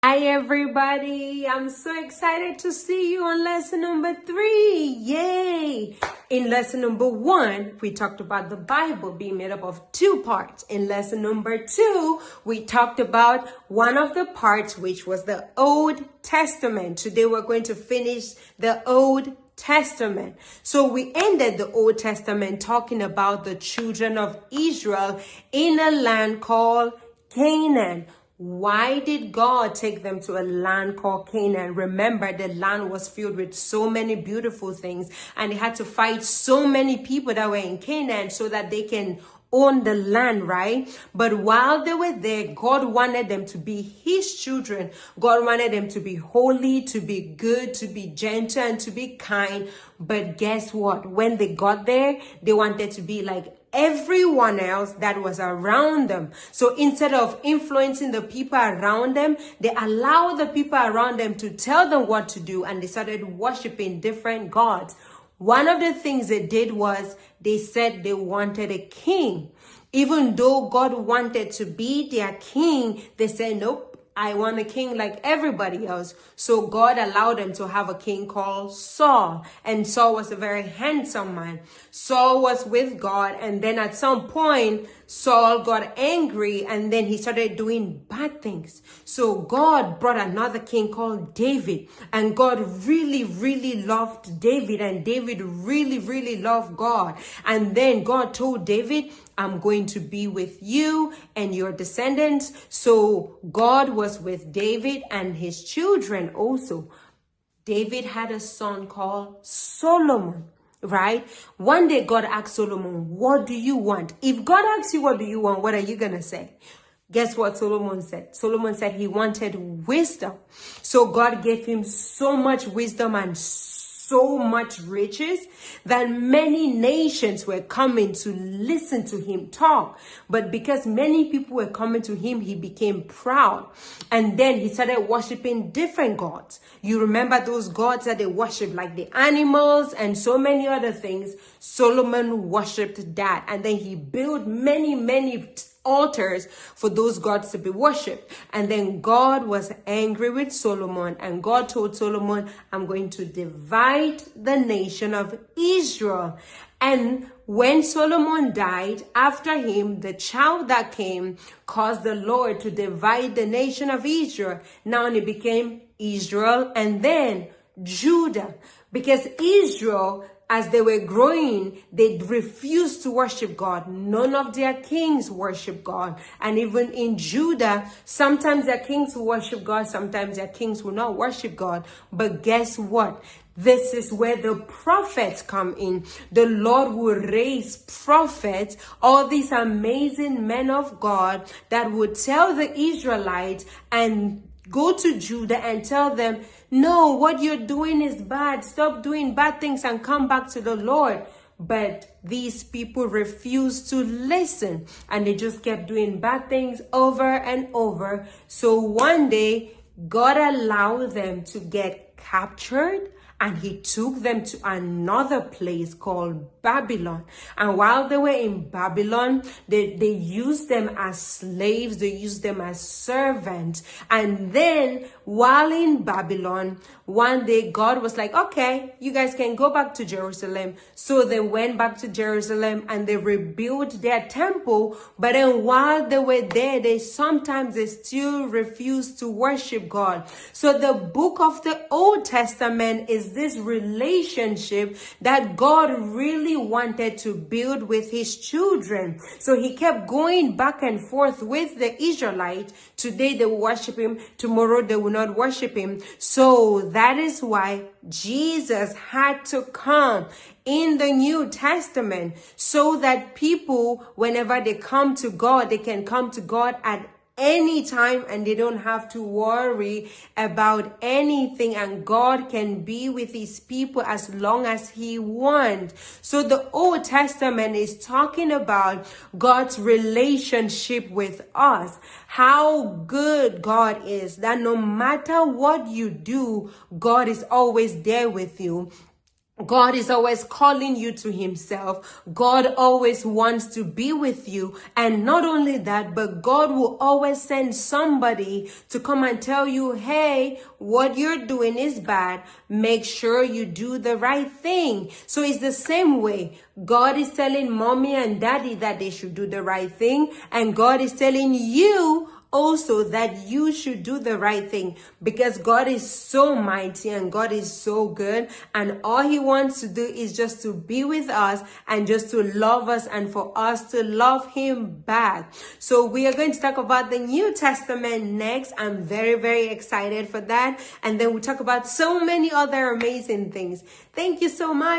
Hi everybody, I'm so excited to see you on lesson number 3. Yay! In lesson number 1, we talked about the Bible being made up of 2 parts. In lesson number 2, we talked about one of the parts, which was the Old Testament. Today we're going to finish the Old Testament. So we ended the Old Testament talking about the children of Israel in a land called Canaan. Why did God take them to a land called Canaan? Remember, the land was filled with so many beautiful things, and they had to fight so many people that were in Canaan so that they can own the land, right? But while they were there, God wanted them to be his children. God wanted them to be holy, to be good, to be gentle, and to be kind. But guess what? When they got there, they wanted to be like everyone else that was around them. So instead of influencing the people around them, they allowed the people around them to tell them what to do, and they started worshiping different gods. One of the things they did was they said they wanted a king. Even though God wanted to be their king, they said, nope, I want a king like everybody else. So God allowed them to have a king called Saul. And Saul was a very handsome man. Saul was with God. And then at some point, Saul got angry and then he started doing bad things. So God brought another king called David. And God really, really loved David. And David really, really loved God. And then God told David, I'm going to be with you and your descendants. So God was with David and his children also. David had a son called Solomon, right? One day God asked Solomon, what do you want? If God asks you, what do you want? What are you going to say? Guess what Solomon said? Solomon said he wanted wisdom. So God gave him so much wisdom and so much riches that many nations were coming to listen to him talk. But because many people were coming to him, he became proud. And then he started worshiping different gods. You remember those gods that they worship, like the animals and so many other things. Solomon worshiped that. And then he built many altars for those gods to be worshipped. And then God was angry with Solomon, and God told Solomon, I'm going to divide the nation of Israel. And when Solomon died, after him, the child that came caused the Lord to divide the nation of Israel. Now it became Israel and then Judah, because Israel, as they were growing, they refused to worship God. None of their kings worship God. And even in Judah, sometimes their kings will worship God, sometimes their kings will not worship God. But guess what? This is where the prophets come in. The Lord will raise prophets, all these amazing men of God that would tell the Israelites and go to Judah and tell them, no, what you're doing is bad. Stop doing bad things and come back to the Lord. But these people refused to listen, and they just kept doing bad things over and over. So one day, God allowed them to get captured, and he took them to another place called Babylon. And while they were in Babylon, they used them as slaves. They used them as servants. And then while in Babylon, one day God was like, okay, you guys can go back to Jerusalem. So they went back to Jerusalem and they rebuilt their temple. But then while they were there, they still refused to worship God. So the book of the Old Testament is this relationship that God really wanted to build with his children. So he kept going back and forth with the Israelites. Today they will worship him, tomorrow they will not worship him. So that is why Jesus had to come in the New Testament, so that people, whenever they come to God, they can come to God at any time and they don't have to worry about anything, and God can be with his people as long as he wants. So the Old Testament is talking about God's relationship with us, how good God is, that no matter what you do, God is always there with you. God is always calling you to himself. God always wants to be with you. And not only that, but God will always send somebody to come and tell you, hey, what you're doing is bad. Make sure you do the right thing. So it's the same way. God is telling mommy and daddy that they should do the right thing. And God is telling you also that you should do the right thing, because God is so mighty and God is so good, and all he wants to do is just to be with us and just to love us and for us to love him back. So we are going to talk about the New Testament next. I'm very, very excited for that. And then we talk about so many other amazing things. Thank you so much.